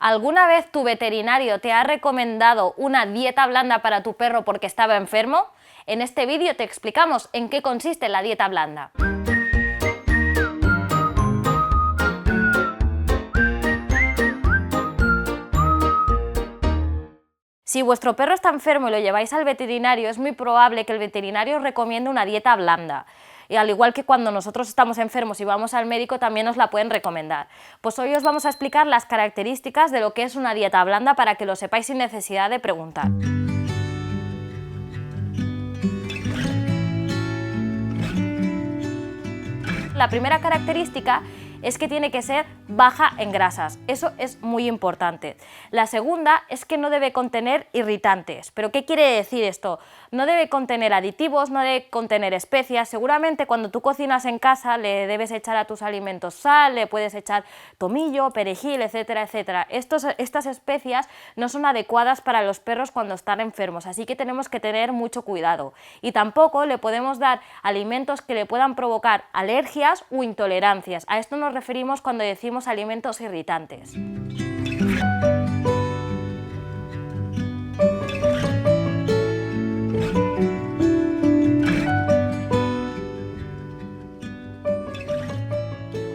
¿Alguna vez tu veterinario te ha recomendado una dieta blanda para tu perro porque estaba enfermo? En este vídeo te explicamos en qué consiste la dieta blanda. Si vuestro perro está enfermo y lo lleváis al veterinario, es muy probable que el veterinario os recomiende una dieta blanda. Y al igual que cuando nosotros estamos enfermos y vamos al médico, también nos la pueden recomendar. Pues hoy os vamos a explicar las características de lo que es una dieta blanda para que lo sepáis sin necesidad de preguntar. La primera característica es que tiene que ser baja en grasas, eso es muy importante. La segunda es que no debe contener irritantes. ¿Pero qué quiere decir esto? No debe contener aditivos, no debe contener especias. Seguramente cuando tú cocinas en casa le debes echar a tus alimentos sal, le puedes echar tomillo, perejil, etcétera, etcétera. Estas especias no son adecuadas para los perros cuando están enfermos, así que tenemos que tener mucho cuidado. Y tampoco le podemos dar alimentos que le puedan provocar alergias o intolerancias. A esto nos referimos cuando decimos alimentos irritantes.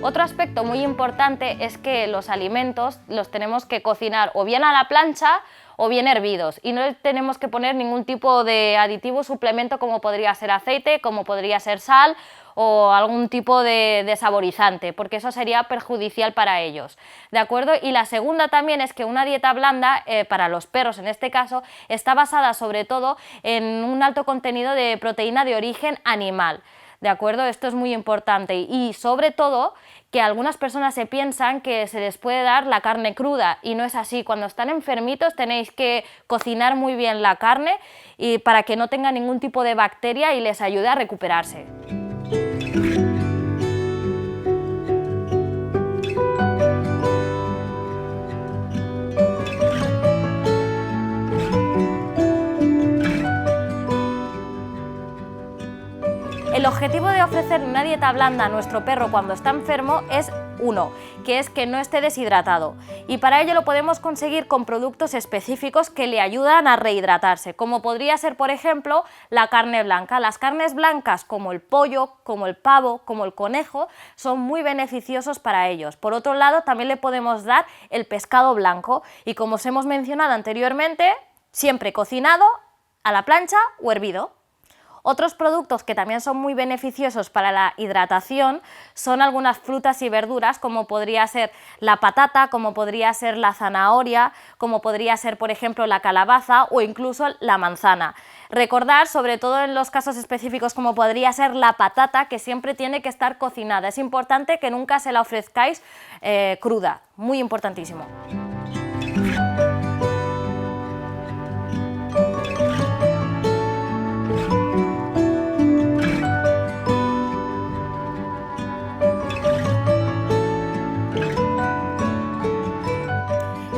Otro aspecto muy importante es que los alimentos los tenemos que cocinar o bien a la plancha o bien hervidos, y no tenemos que poner ningún tipo de aditivo o suplemento como podría ser aceite, como podría ser sal o algún tipo de saborizante, porque eso sería perjudicial para ellos, ¿de acuerdo? Y la segunda también es que una dieta blanda, para los perros en este caso, está basada sobre todo en un alto contenido de proteína de origen animal, ¿de acuerdo? Esto es muy importante y sobre todo que algunas personas se piensan que se les puede dar la carne cruda y no es así. Cuando están enfermitos tenéis que cocinar muy bien la carne y para que no tenga ningún tipo de bacteria y les ayude a recuperarse. El objetivo de ofrecer una dieta blanda a nuestro perro cuando está enfermo es uno, que es que no esté deshidratado, y para ello lo podemos conseguir con productos específicos que le ayudan a rehidratarse, como podría ser por ejemplo la carne blanca. Las carnes blancas como el pollo, como el pavo, como el conejo son muy beneficiosos para ellos. Por otro lado también le podemos dar el pescado blanco y, como os hemos mencionado anteriormente, siempre cocinado, a la plancha o hervido. Otros productos que también son muy beneficiosos para la hidratación son algunas frutas y verduras, como podría ser la patata, como podría ser la zanahoria, como podría ser por ejemplo la calabaza o incluso la manzana. Recordar, sobre todo en los casos específicos como podría ser la patata, que siempre tiene que estar cocinada. Es importante que nunca se la ofrezcáis cruda, muy importantísimo.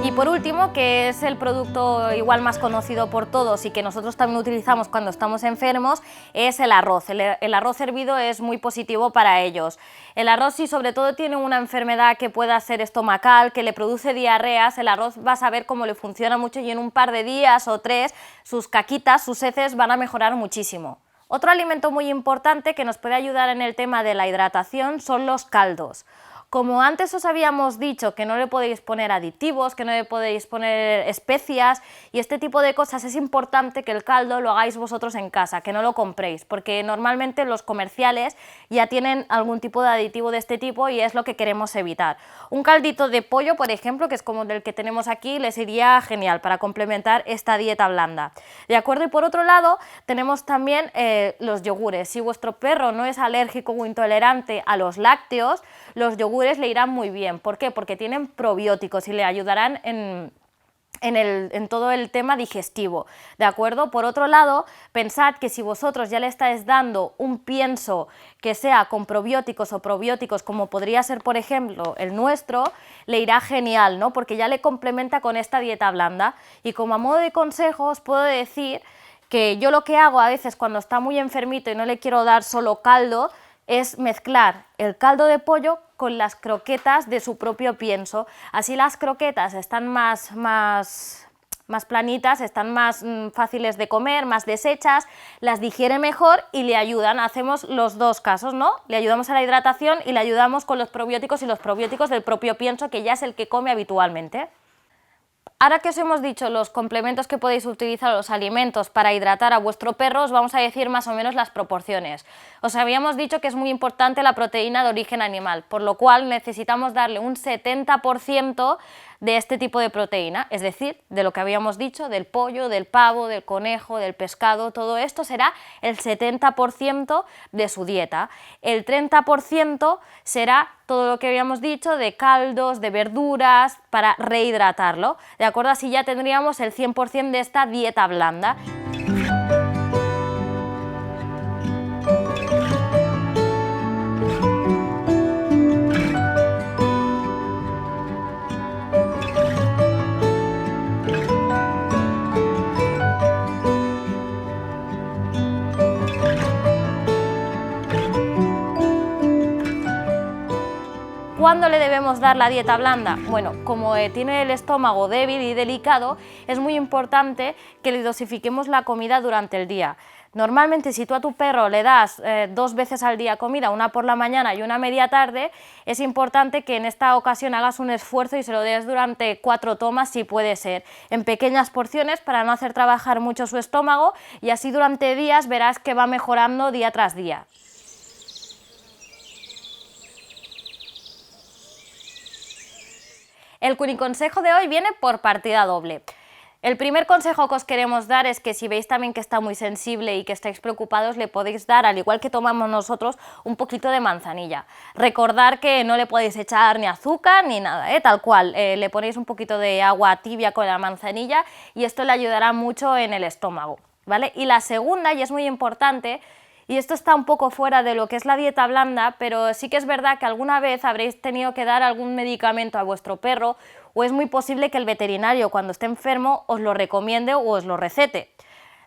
Y por último, que es el producto igual más conocido por todos y que nosotros también utilizamos cuando estamos enfermos, es el arroz. El arroz hervido es muy positivo para ellos. El arroz, si sobre todo tiene una enfermedad que pueda ser estomacal, que le produce diarreas, el arroz vas a ver cómo le funciona mucho y en un par de días o 3 sus caquitas, sus heces van a mejorar muchísimo. Otro alimento muy importante que nos puede ayudar en el tema de la hidratación son los caldos. Como antes os habíamos dicho que no le podéis poner aditivos, que no le podéis poner especias y este tipo de cosas, es importante que el caldo lo hagáis vosotros en casa, que no lo compréis, porque normalmente los comerciales ya tienen algún tipo de aditivo de este tipo y es lo que queremos evitar. Un caldito de pollo, por ejemplo, que es como el que tenemos aquí, les iría genial para complementar esta dieta blanda. ¿De acuerdo? Y por otro lado tenemos también los yogures. Si vuestro perro no es alérgico o intolerante a los lácteos, los yogures le irán muy bien. ¿Por qué? Porque tienen probióticos y le ayudarán en todo el tema digestivo, ¿de acuerdo? Por otro lado, pensad que si vosotros ya le estáis dando un pienso que sea con probióticos o probióticos, como podría ser por ejemplo el nuestro, le irá genial, ¿no? Porque ya le complementa con esta dieta blanda. Y como a modo de consejo os puedo decir que yo lo que hago a veces cuando está muy enfermito y no le quiero dar solo caldo, es mezclar el caldo de pollo con las croquetas de su propio pienso. Así las croquetas están más planitas, están más fáciles de comer, más deshechas, las digiere mejor y le ayudan. Hacemos los dos casos, ¿no? Le ayudamos a la hidratación y le ayudamos con los probióticos y los probióticos del propio pienso, que ya es el que come habitualmente. Ahora que os hemos dicho los complementos que podéis utilizar, los alimentos para hidratar a vuestro perro, os vamos a decir más o menos las proporciones. Os habíamos dicho que es muy importante la proteína de origen animal, por lo cual necesitamos darle un 70% de este tipo de proteína, es decir, de lo que habíamos dicho, del pollo, del pavo, del conejo, del pescado, todo esto será el 70% de su dieta. El 30% será todo lo que habíamos dicho de caldos, de verduras, para rehidratarlo, ¿de acuerdo? Así ya tendríamos el 100% de esta dieta blanda. ¿Cuándo le debemos dar la dieta blanda? Bueno, como tiene el estómago débil y delicado, es muy importante que le dosifiquemos la comida durante el día. Normalmente, si tú a tu perro le das 2 veces al día comida, una por la mañana y una media tarde, es importante que en esta ocasión hagas un esfuerzo y se lo des durante 4 tomas, si puede ser, en pequeñas porciones para no hacer trabajar mucho su estómago, y así durante días verás que va mejorando día tras día. El cuniconsejo de hoy viene por partida doble. El primer consejo que os queremos dar es que si veis también que está muy sensible y que estáis preocupados, le podéis dar, al igual que tomamos nosotros, un poquito de manzanilla. Recordar que no le podéis echar ni azúcar ni nada, tal cual, le ponéis un poquito de agua tibia con la manzanilla y esto le ayudará mucho en el estómago, ¿vale? Y la segunda, y es muy importante, y esto está un poco fuera de lo que es la dieta blanda, pero sí que es verdad que alguna vez habréis tenido que dar algún medicamento a vuestro perro, o es muy posible que el veterinario, cuando esté enfermo, os lo recomiende o os lo recete.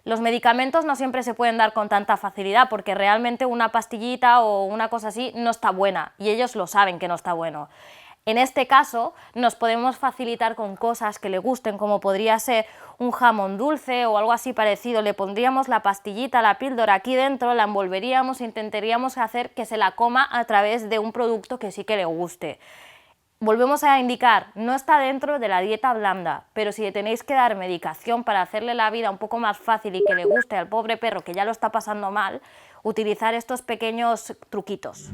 Los medicamentos no siempre se pueden dar con tanta facilidad, porque realmente una pastillita o una cosa así no está buena, y ellos lo saben que no está bueno. En este caso, nos podemos facilitar con cosas que le gusten, como podría ser un jamón dulce o algo así parecido. Le pondríamos la pastillita, la píldora aquí dentro, la envolveríamos e intentaríamos hacer que se la coma a través de un producto que sí que le guste. Volvemos a indicar, no está dentro de la dieta blanda, pero si le tenéis que dar medicación para hacerle la vida un poco más fácil y que le guste al pobre perro que ya lo está pasando mal, utilizar estos pequeños truquitos.